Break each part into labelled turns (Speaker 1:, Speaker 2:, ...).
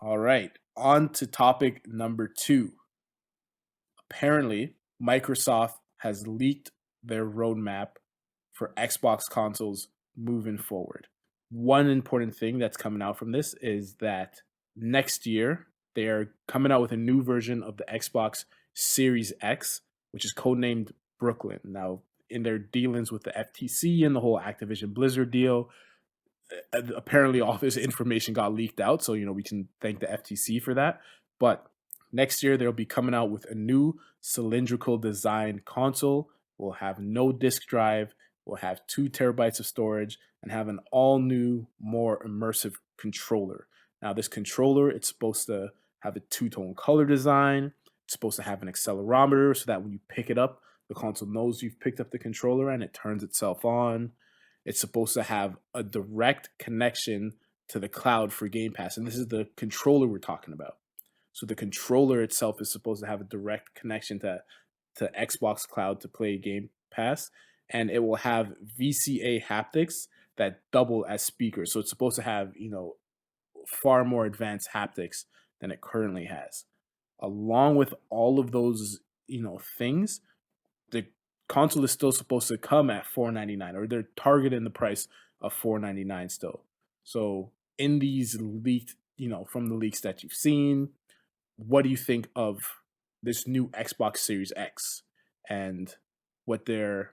Speaker 1: All right, on to topic number two. Apparently, Microsoft has leaked their roadmap for Xbox consoles moving forward. One important thing that's coming out from this is that next year they are coming out with a new version of the Xbox Series X, which is codenamed Brooklyn. Now, in their dealings with the FTC and the whole Activision Blizzard deal, apparently all this information got leaked out. So, we can thank the FTC for that. But next year, they'll be coming out with a new cylindrical design console. We'll have no disk drive. We'll have 2 terabytes of storage and have an all new, more immersive controller. Now, this controller, it's supposed to have a two-tone color design. It's supposed to have an accelerometer so that when you pick it up, the console knows you've picked up the controller and it turns itself on. It's supposed to have a direct connection to the cloud for Game Pass. And this is the controller we're talking about. So the controller itself is supposed to have a direct connection to Xbox Cloud to play Game Pass. And it will have VCA haptics that double as speakers. So it's supposed to have, far more advanced haptics than it currently has. Along with all of those, things, the console is still supposed to come at $499, or they're targeting the price of $499 still. So in these leaked, from the leaks that you've seen, what do you think of this new Xbox Series X and what they're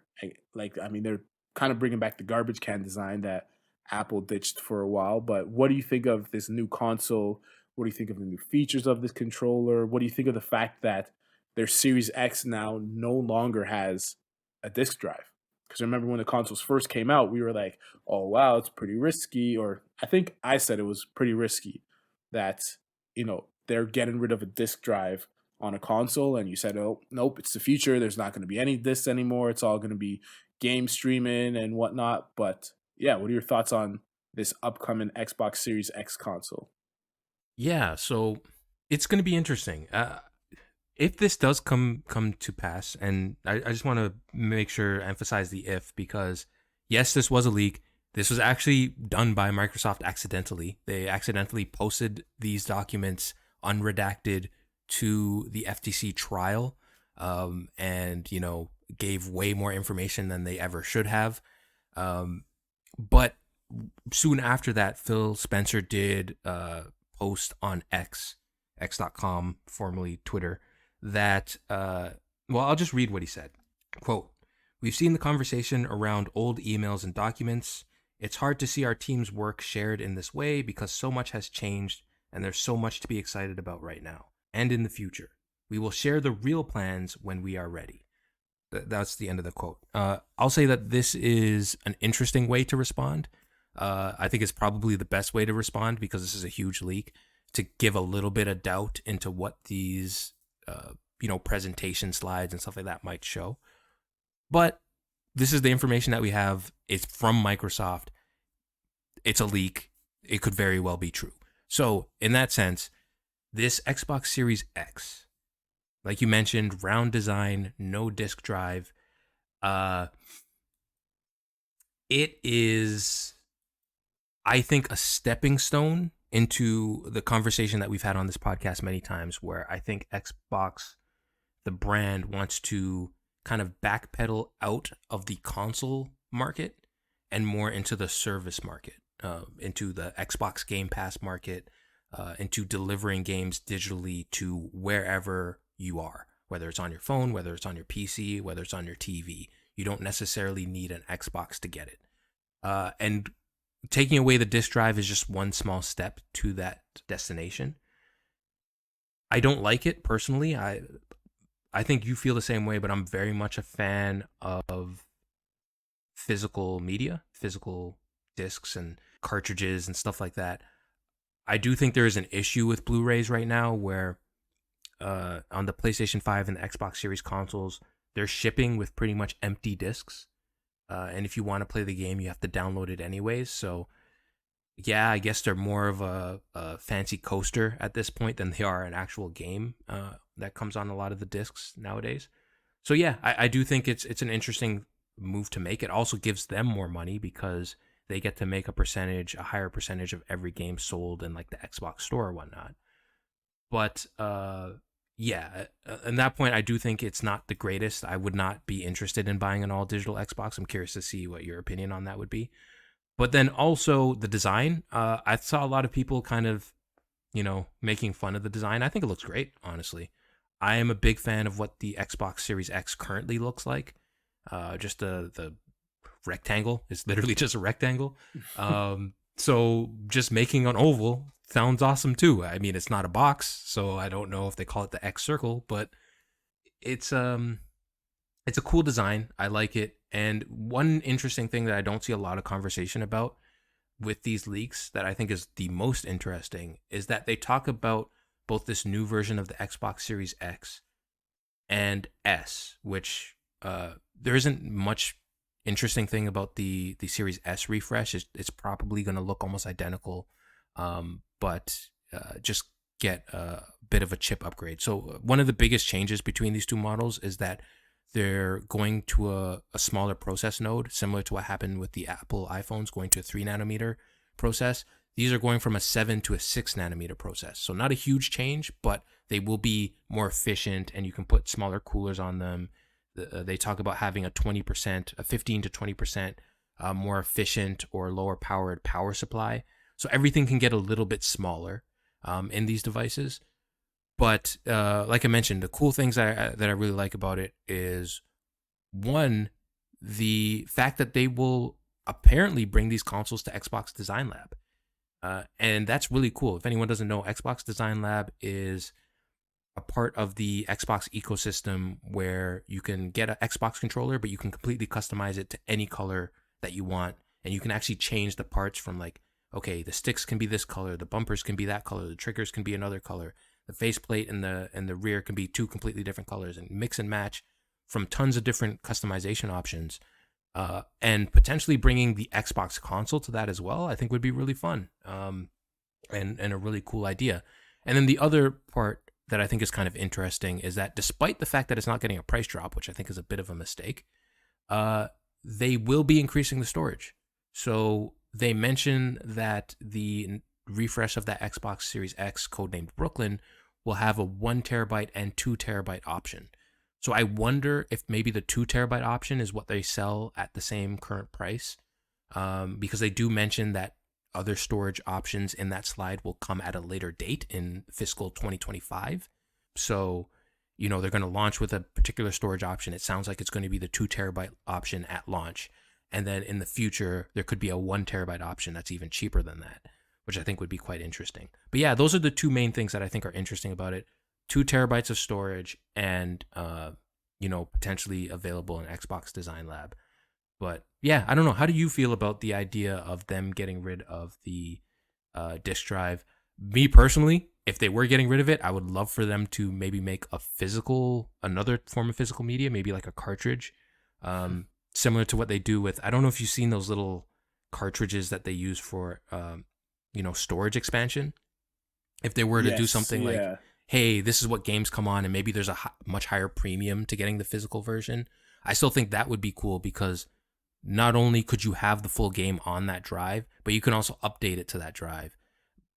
Speaker 1: like? I mean, they're kind of bringing back the garbage can design that Apple ditched for a while, but what do you think of this new console? What do you think of the new features of this controller? What do you think of the fact that their Series X now no longer has a disk drive? Because remember when the consoles first came out, we were like, oh, wow, it's pretty risky. Or I think I said it was pretty risky that, they're getting rid of a disk drive on a console. And you said, oh, nope, it's the future. There's not going to be any discs anymore. It's all going to be game streaming and whatnot. But yeah, what are your thoughts on this upcoming Xbox Series X console?
Speaker 2: Yeah, so it's going to be interesting. If this does come to pass, and I just want to make sure emphasize the if, because yes, this was a leak. This was actually done by Microsoft accidentally. They accidentally posted these documents unredacted to the FTC trial, and gave way more information than they ever should have. But soon after that, Phil Spencer did post on x.com, formerly Twitter, that, I'll just read what he said. Quote, "We've seen the conversation around old emails and documents. It's hard to see our team's work shared in this way because so much has changed and there's so much to be excited about right now and in the future. We will share the real plans when we are ready." That's the end of the quote. I'll say that this is an interesting way to respond. I think it's probably the best way to respond because this is a huge leak, to give a little bit of doubt into what these, presentation slides and stuff like that might show. But this is the information that we have. It's from Microsoft. It's a leak. It could very well be true. So in that sense, this Xbox Series X, like you mentioned, round design, no disk drive. It is, I think, a stepping stone into the conversation that we've had on this podcast many times, where I think Xbox, the brand, wants to kind of backpedal out of the console market and more into the service market, into the Xbox Game Pass market, into delivering games digitally to wherever you are, whether it's on your phone, whether it's on your PC, whether it's on your TV. You don't necessarily need an Xbox to get it. And taking away the disk drive is just one small step to that destination. I don't like it personally. I think you feel the same way, but I'm very much a fan of physical media, physical discs and cartridges and stuff like that. I do think there is an issue with Blu-rays right now where on the PlayStation 5 and the Xbox Series consoles, they're shipping with pretty much empty discs. And if you want to play the game, you have to download it anyways. So yeah, I guess they're more of a fancy coaster at this point than they are an actual game that comes on a lot of the discs nowadays. So yeah, I do think it's an interesting move to make. It also gives them more money because they get to make a higher percentage of every game sold in like the Xbox store or whatnot. But yeah, at that point, I do think it's not the greatest. I would not be interested in buying an all digital Xbox. I'm curious to see what your opinion on that would be. But then also the design, I saw a lot of people kind of, making fun of the design. I think it looks great, honestly. I am a big fan of what the Xbox Series X currently looks like. Just the rectangle is literally just a rectangle. So just making an oval sounds awesome too. I mean, it's not a box, so I don't know if they call it the X circle, but it's it's a cool design. I like it. And one interesting thing that I don't see a lot of conversation about with these leaks that I think is the most interesting is that they talk about both this new version of the Xbox Series X and S, which there isn't much interesting thing about the Series S refresh. It's probably going to look almost identical, but just get a bit of a chip upgrade. So one of the biggest changes between these two models is that they're going to a smaller process node, similar to what happened with the Apple iPhones going to a 3 nanometer process. These are going from a 7 to a 6 nanometer process. So not a huge change, but they will be more efficient and you can put smaller coolers on them. They talk about having a 20%, a 15 to 20% more efficient or lower powered power supply. So everything can get a little bit smaller in these devices. But like I mentioned, the cool things that I really like about it is one, the fact that they will apparently bring these consoles to Xbox Design Lab. And that's really cool. If anyone doesn't know, Xbox Design Lab is a part of the Xbox ecosystem where you can get an Xbox controller, but you can completely customize it to any color that you want. And you can actually change the parts from like, okay, the sticks can be this color, the bumpers can be that color, the triggers can be another color, the faceplate and the rear can be two completely different colors, and mix and match from tons of different customization options. And potentially bringing the Xbox console to that as well, I think would be really fun, and a really cool idea. And then the other part that I think is kind of interesting is that despite the fact that it's not getting a price drop, which I think is a bit of a mistake, they will be increasing the storage. So they mention that the refresh of that Xbox Series X, codenamed Brooklyn, will have a 1 terabyte and 2 terabyte option. So I wonder if maybe the 2 terabyte option is what they sell at the same current price, because they do mention that other storage options in that slide will come at a later date in fiscal 2025. So, they're going to launch with a particular storage option. It sounds like it's going to be the 2 terabyte option at launch. And then in the future, there could be a 1 terabyte option that's even cheaper than that, which I think would be quite interesting. But yeah, those are the two main things that I think are interesting about it. 2 terabytes of storage and, potentially available in Xbox Design Lab. But yeah, I don't know. How do you feel about the idea of them getting rid of the disk drive? Me personally, if they were getting rid of it, I would love for them to maybe make another form of physical media, maybe like a cartridge, similar to what they do with, I don't know if you've seen those little cartridges that they use for, storage expansion. If they were to do
Speaker 1: Yes,
Speaker 2: something like,
Speaker 1: yeah.
Speaker 2: hey, this is what games come on, and maybe there's a much higher premium to getting the physical version, I still think that would be cool because not only could you have the full game on that drive, but you can also update it to that drive.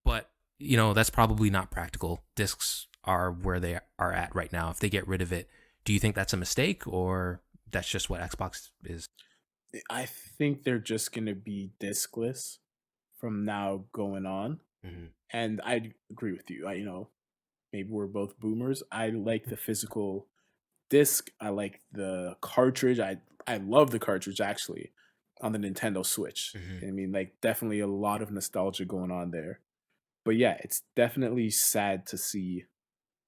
Speaker 2: But, that's probably not practical. Discs are where they are at right now. If they get rid of it, do you think that's a mistake or that's just what Xbox is?
Speaker 1: I think they're just going to be diskless from now going on.
Speaker 2: Mm-hmm.
Speaker 1: And I agree with you. Maybe we're both boomers. I like the physical disc. I like the cartridge. I love the cartridge actually on the Nintendo Switch.
Speaker 2: Mm-hmm.
Speaker 1: I mean, like definitely a lot of nostalgia going on there. But yeah, it's definitely sad to see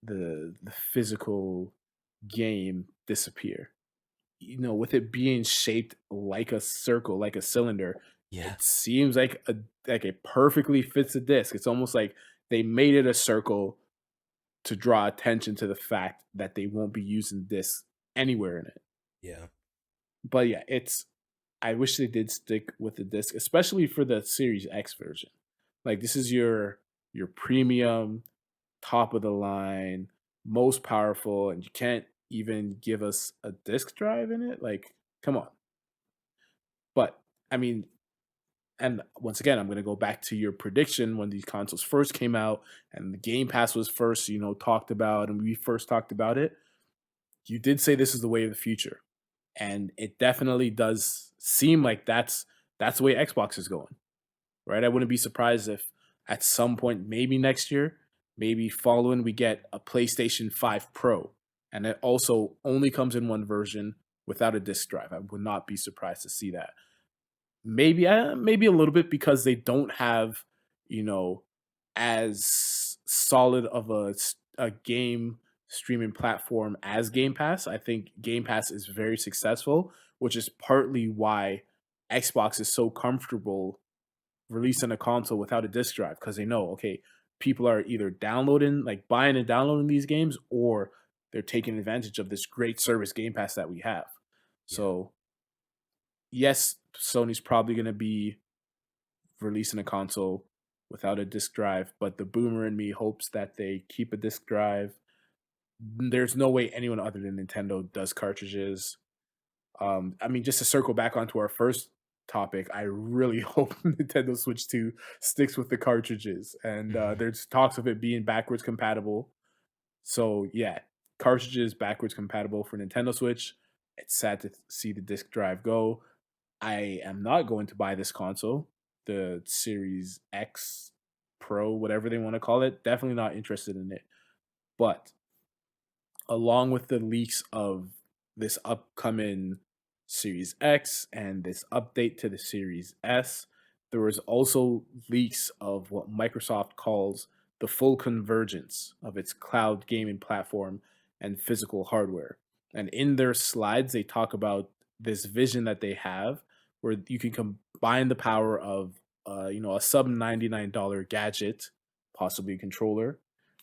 Speaker 1: the physical game disappear. With it being shaped like a circle, like a cylinder,
Speaker 2: Yeah.
Speaker 1: it seems like it perfectly fits a disc. It's almost like they made it a circle to draw attention to the fact that they won't be using this anywhere in it.
Speaker 2: Yeah.
Speaker 1: But yeah, I wish they did stick with the disc, especially for the Series X version. Like this is your premium, top of the line, most powerful, and you can't even give us a disc drive in it. Like, come on. But I mean, And once again, I'm going to go back to your prediction when these consoles first came out and the Game Pass was first, talked about, and we first talked about it. You did say this is the way of the future, and it definitely does seem like that's the way Xbox is going, right? I wouldn't be surprised if at some point, maybe next year, maybe following, we get a PlayStation 5 Pro, and it also only comes in one version without a disc drive. I would not be surprised to see that. Maybe a little bit because they don't have, you know, as solid of a game streaming platform as Game Pass. I think Game Pass is very successful, which is partly why Xbox is so comfortable releasing a console without a disc drive because they know, okay, people are either downloading, like buying and downloading these games, or they're taking advantage of this great service Game Pass that we have.
Speaker 2: Yeah.
Speaker 1: So yes, Sony's probably going to be releasing a console without a disc drive, but the boomer in me hopes that they keep a disc drive. There's no way anyone other than Nintendo does cartridges. I mean, just to circle back onto our first topic, I really hope Nintendo Switch 2 sticks with the cartridges. And
Speaker 2: Mhm.
Speaker 1: there's talks of it being backwards compatible. So, yeah, cartridges backwards compatible for Nintendo Switch. It's sad to see the disc drive go. I am not going to buy this console, the Series X Pro, whatever they want to call it. Definitely not interested in it. But along with the leaks of this upcoming Series X and this update to the Series S, there was also leaks of what Microsoft calls the full convergence of its cloud gaming platform and physical hardware. And in their slides, they talk about this vision that they have where you can combine the power of a sub $99 gadget, possibly a controller,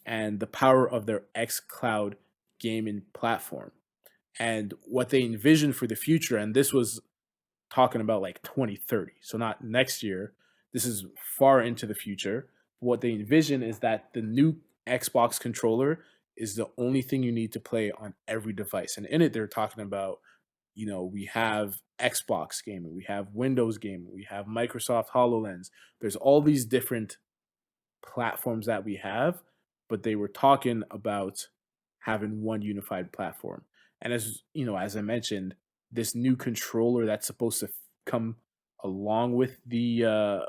Speaker 1: and the power of their X Cloud gaming platform and what they envision for the future. And this was talking about like 2030. So not next year. This is far into the future. What they envision is that the new Xbox controller is the only thing you need to play on every device. And in it, they're talking about, we have Xbox gaming, we have Windows gaming, we have Microsoft HoloLens. There's all these different platforms that we have, but they were talking about having one unified platform. And as I mentioned, this new controller that's supposed to come along with the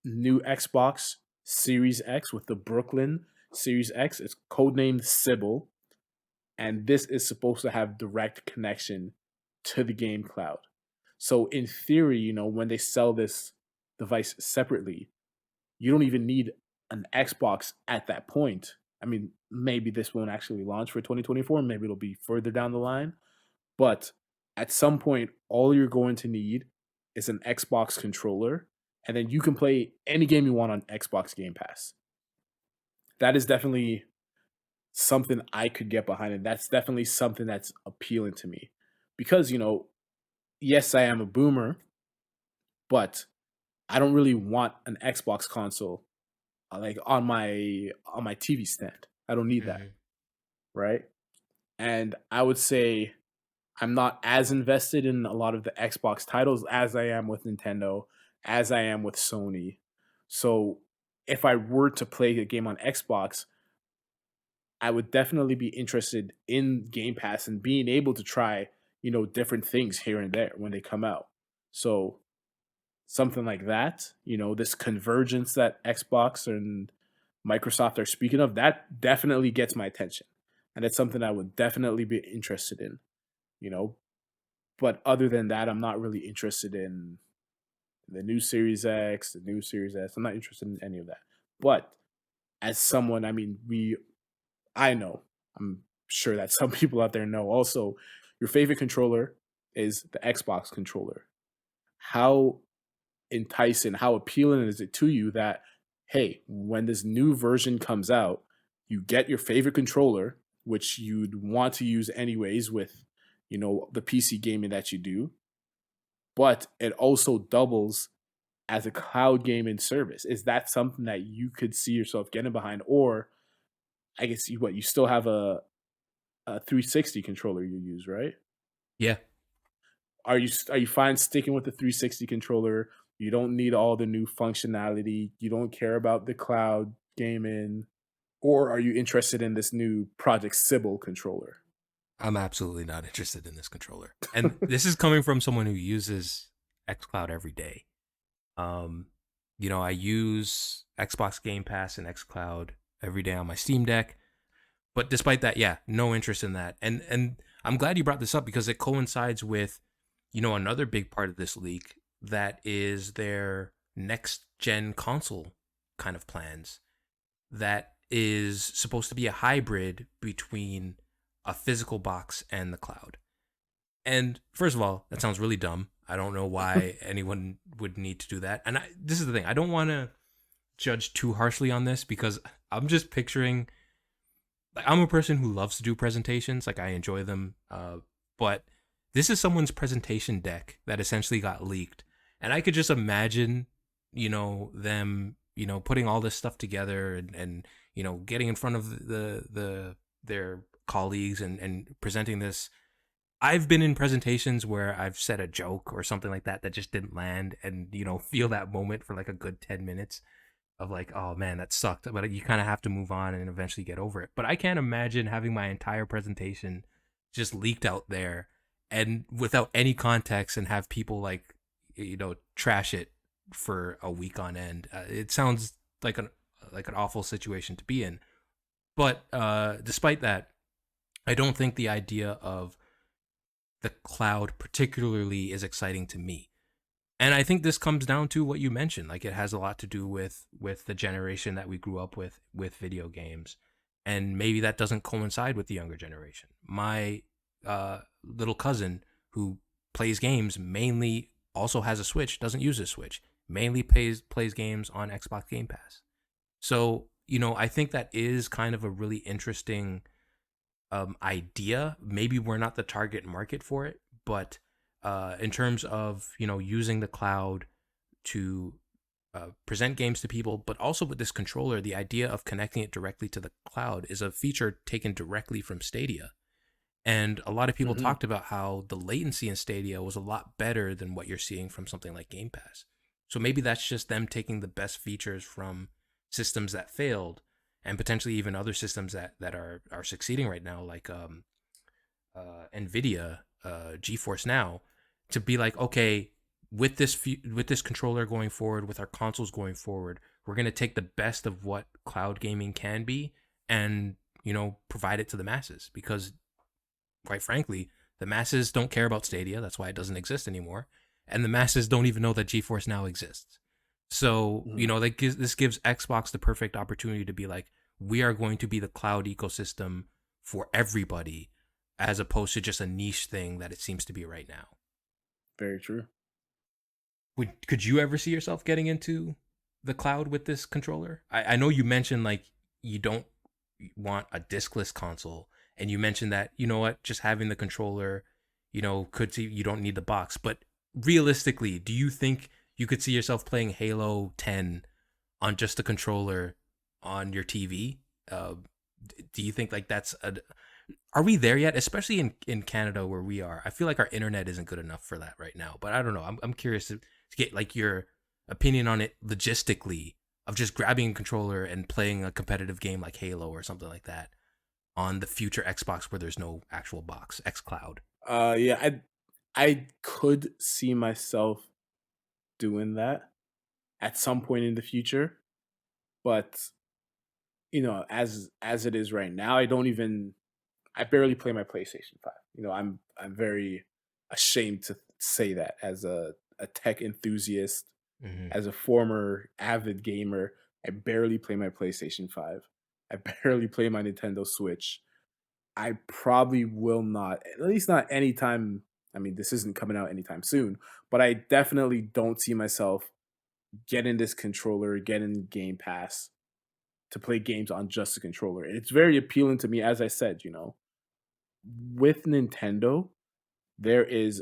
Speaker 1: new Xbox Series X with the Brooklyn Series X, it's codenamed Sybil, and this is supposed to have direct connection to the game cloud. So in theory, when they sell this device separately, you don't even need an Xbox at that point. I mean, maybe this won't actually launch for 2024. Maybe it'll be further down the line. But at some point, all you're going to need is an Xbox controller, and then you can play any game you want on Xbox Game Pass. That is definitely something I could get behind, and that's definitely something that's appealing to me. Because, yes, I am a boomer, but I don't really want an Xbox console like on my TV stand. I don't need that,
Speaker 2: Mhm.
Speaker 1: right? And I would say I'm not as invested in a lot of the Xbox titles as I am with Nintendo, as I am with Sony. So if I were to play a game on Xbox, I would definitely be interested in Game Pass and being able to try, different things here and there when they come out. So something like that, this convergence that Xbox and Microsoft are speaking of, that definitely gets my attention. And it's something I would definitely be interested in, you know. But other than that, I'm not really interested in the new Series X, the new Series S. I'm not interested in any of that. But as someone, I mean, I know, I'm sure that some people out there know also, your favorite controller is the Xbox controller. How enticing, how appealing is it to you that, hey, when this new version comes out, you get your favorite controller, which you'd want to use anyways with, the PC gaming that you do, but it also doubles as a cloud gaming service. Is that something that you could see yourself getting behind? Or I guess you still have a 360 controller you use, right?
Speaker 2: Yeah.
Speaker 1: Are you fine sticking with the 360 controller? You don't need all the new functionality. You don't care about the cloud gaming. Or are you interested in this new Project Sybil controller?
Speaker 2: I'm absolutely not interested in this controller. And this is coming from someone who uses xCloud every day. Um, I use Xbox Game Pass and xCloud every day on my Steam Deck. But despite that, yeah, no interest in that. And I'm glad you brought this up because it coincides with, another big part of this leak that is their next gen console kind of plans that is supposed to be a hybrid between a physical box and the cloud. And first of all, that sounds really dumb. I don't know why anyone would need to do that. And this is the thing. I don't want to judge too harshly on this because I'm just picturing, like, I'm a person who loves to do presentations. Like, I enjoy them. But this is someone's presentation deck that essentially got leaked. And I could just imagine, them, putting all this stuff together and getting in front of their colleagues and presenting this. I've been in presentations where I've said a joke or something like that that just didn't land, and feel that moment for like a good 10 minutes of like, oh man, that sucked, but you kind of have to move on and eventually get over it. But I can't imagine having my entire presentation just leaked out there and without any context and have people like trash it for a week on end. It sounds like an awful situation to be in. But despite that, I don't think the idea of the cloud particularly is exciting to me. And I think this comes down to what you mentioned. Like, it has a lot to do with the generation that we grew up with video games. And maybe that doesn't coincide with the younger generation. My little cousin who plays games mainly also has a Switch, doesn't use a Switch, mainly plays games on Xbox Game Pass. So, I think that is kind of a really interesting idea. Maybe we're not the target market for it, but in terms of using the cloud to present games to people, but also with this controller, the idea of connecting it directly to the cloud is a feature taken directly from Stadia. And a lot of people
Speaker 1: Mm-hmm.
Speaker 2: talked about how the latency in Stadia was a lot better than what you're seeing from something like Game Pass. So maybe that's just them taking the best features from systems that failed and potentially even other systems that are succeeding right now, like NVIDIA, GeForce Now, to be like, okay, with this controller going forward, with our consoles going forward, we're going to take the best of what cloud gaming can be and provide it to the masses, because quite frankly, the masses don't care about Stadia. That's why it doesn't exist anymore. And the masses don't even know that GeForce Now exists. So,
Speaker 1: Mm-hmm.
Speaker 2: this gives Xbox the perfect opportunity to be like, we are going to be the cloud ecosystem for everybody, as opposed to just a niche thing that it seems to be right now.
Speaker 1: Very true.
Speaker 2: Could you ever see yourself getting into the cloud with this controller? I know you mentioned like you don't want a diskless console, and you mentioned that just having the controller, could see you don't need the box. But realistically, do you think you could see yourself playing Halo 10 on just a controller on your TV? Do you think like are we there yet? Especially in Canada where we are, I feel like our internet isn't good enough for that right now. But I don't know. I'm curious to get like your opinion on it logistically, of just grabbing a controller and playing a competitive game like Halo or something like that on the future Xbox where there's no actual box, xCloud.
Speaker 1: Yeah, I could see myself doing that at some point in the future, but as it is right now, I barely play my PlayStation 5. I'm very ashamed to say that as a tech enthusiast,
Speaker 2: Mm-hmm.
Speaker 1: as a former avid gamer, I barely play my PlayStation 5. I barely play my Nintendo Switch. I probably will not, at least not anytime. I mean, this isn't coming out anytime soon, but I definitely don't see myself getting this controller, getting Game Pass to play games on just a controller. And it's very appealing to me, as I said, with Nintendo, there is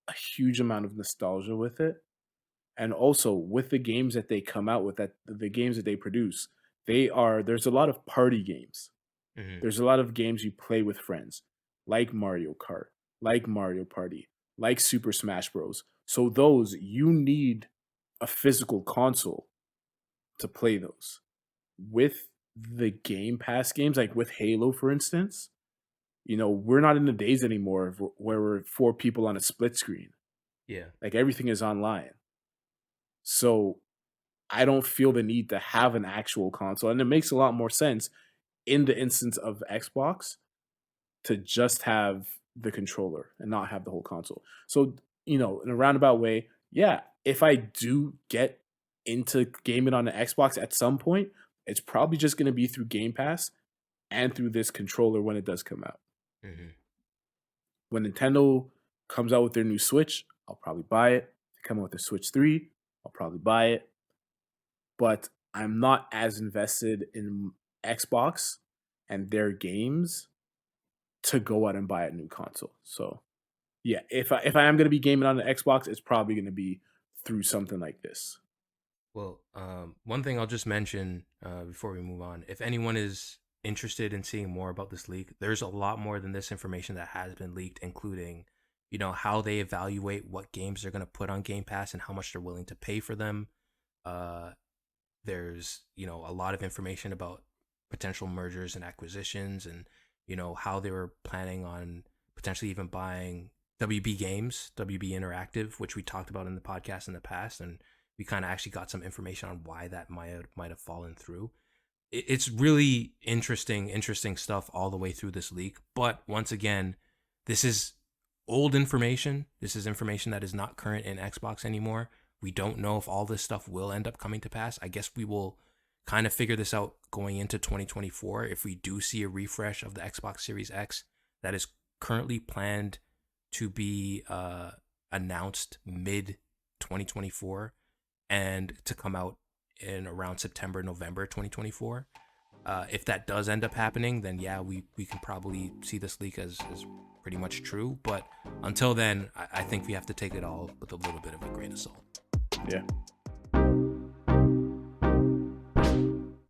Speaker 1: a huge amount of nostalgia with it. And also with the games that they come out with, that the games that they produce, there's a lot of party games.
Speaker 2: Mm-hmm.
Speaker 1: There's a lot of games you play with friends, like Mario Kart, like Mario Party, like Super Smash Bros. So those you need. a physical console to play those. With the Game Pass games, like with Halo, for instance, we're not in the days anymore where we're four people on a split screen.
Speaker 2: Yeah.
Speaker 1: Like everything is online. So I don't feel the need to have an actual console. And it makes a lot more sense in the instance of Xbox to just have the controller and not have the whole console. So, in a roundabout way, yeah, if I do get into gaming on the Xbox at some point, it's probably just going to be through Game Pass and through this controller when it does come out.
Speaker 2: Mm-hmm.
Speaker 1: When Nintendo comes out with their new Switch, I'll probably buy it. They come out with the Switch 3, I'll probably buy it. But I'm not as invested in Xbox and their games to go out and buy a new console. So, yeah, if I am going to be gaming on the Xbox, it's probably going to be through something like this.
Speaker 2: Well, one thing I'll just mention before we move on, if anyone is interested in seeing more about this leak, there's a lot more than this information that has been leaked, including, how they evaluate what games they're going to put on Game Pass and how much they're willing to pay for them. There's, a lot of information about potential mergers and acquisitions and, how they were planning on potentially even buying WB Games, WB Interactive, which we talked about in the podcast in the past. And we kind of actually got some information on why that might have fallen through. It's really interesting stuff all the way through this leak. But once again, this is old information. This is information that is not current in Xbox anymore. We don't know if all this stuff will end up coming to pass. I guess we will kind of figure this out going into 2024 if we do see a refresh of the Xbox Series X that is currently planned to be announced mid 2024 and to come out in around September, November 2024. If that does end up happening, then yeah, we can probably see this leak as pretty much true. But until then, I think we have to take it all with a little bit of a grain of salt.
Speaker 1: Yeah.